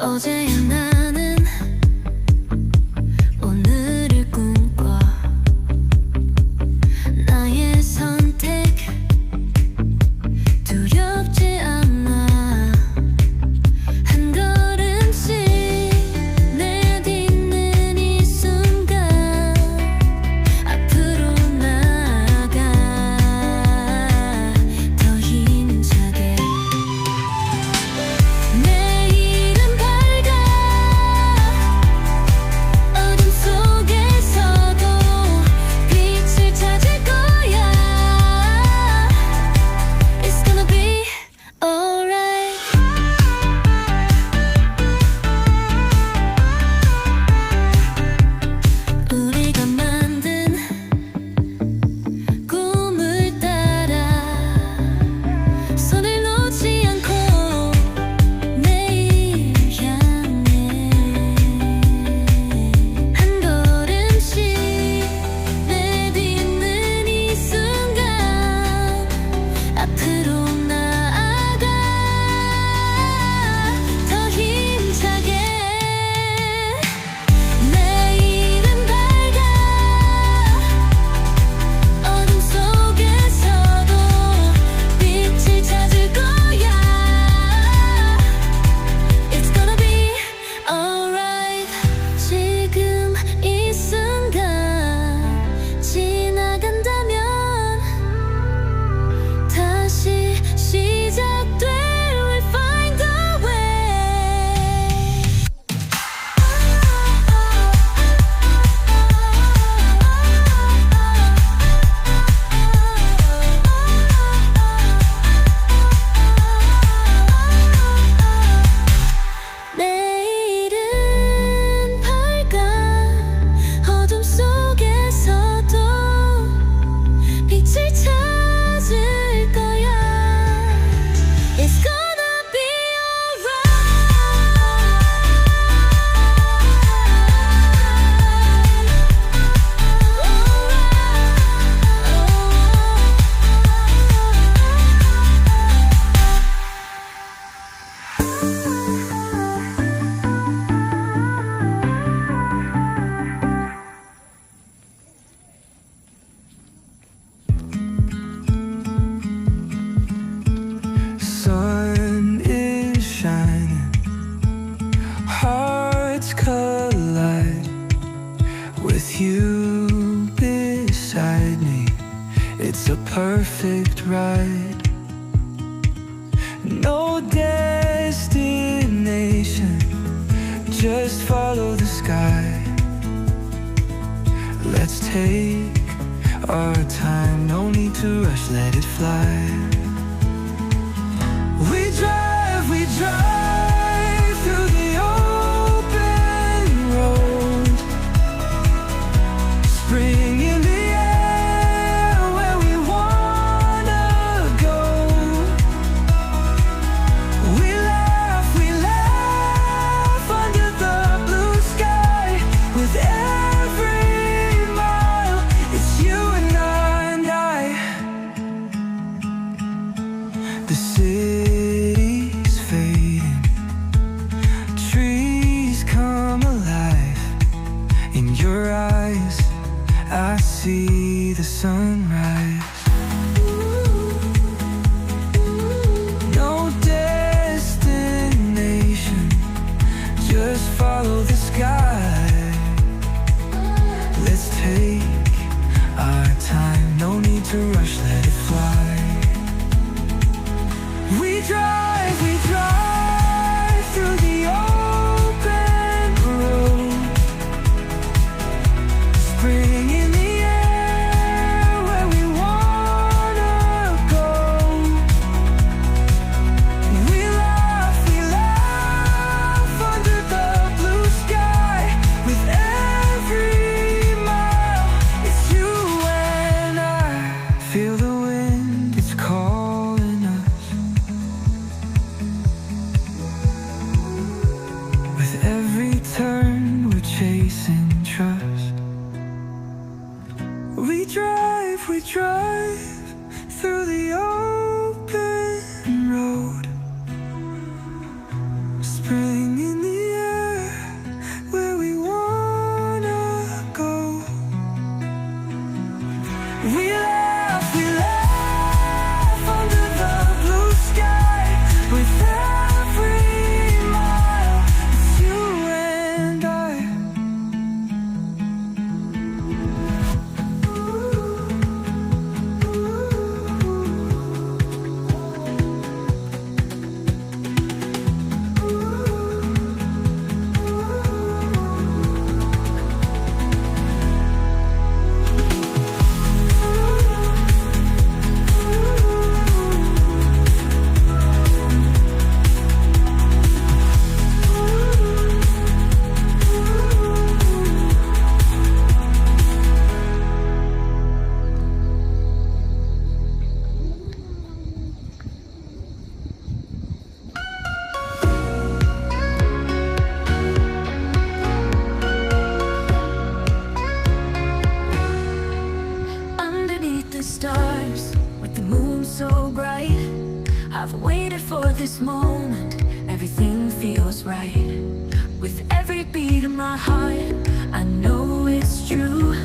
어제의 나는 오늘을 꿈꿔. 나의 선택 두렵지 않아. 한 걸음씩 내딛는 이 순간 앞으로 나아가. 더 힘차게 내일은 밝아. 어둠 속에서도 빛을 찾을 거야. It's gonna be alright. 우리가 만든 꿈을 따라 손을 놓지 않고 내일 향해 한 걸음씩 내딛는 이 순간 앞으로 나아가. 더 힘차게 내일은 밝아. 어둠 속에서도 빛을 찾을 거야. It's gonna be alright. 지금 이 순간 지나간다면 다시 시작돼. We'll find a way. 내일은 밝아. 어둠 속에서도 빛을 찾을 거야. It's gonna be Sun is shining, hearts collide. With you beside me, it's a perfect ride. No destination, just follow the sky. Let's take our time, no need to rush, let it fly. We drive through the open road. Spring in the air, where we wanna go. We laugh under the blue sky. With every mile, it's you and I. The city's fading, trees come alive. In your eyes, I see the sunrise. No destination, just follow the sky. Let's take our time, no need to rush, let it fly. We drive through the open road. Spring in the air, where we wanna go. We laugh under the blue sky. With every mile, it's you and I. Feel the stars with the moon so bright. I've waited for this moment, everything feels right. With every beat of my heart, I know it's true.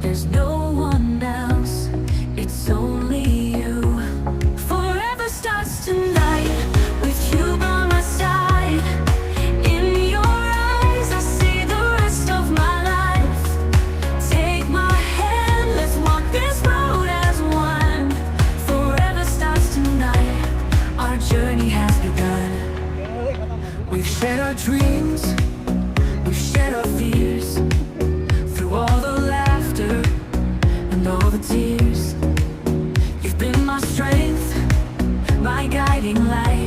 There's no one else, it's only you. Forever starts tonight, with you by my side. In your eyes, I see the rest of my life. Take my hand, let's walk this road as one. Forever starts tonight, our journey has begun. We've shared our dreams, we've shared our fears. Through all the laughter and all the tears, you've been my strength, my guiding light.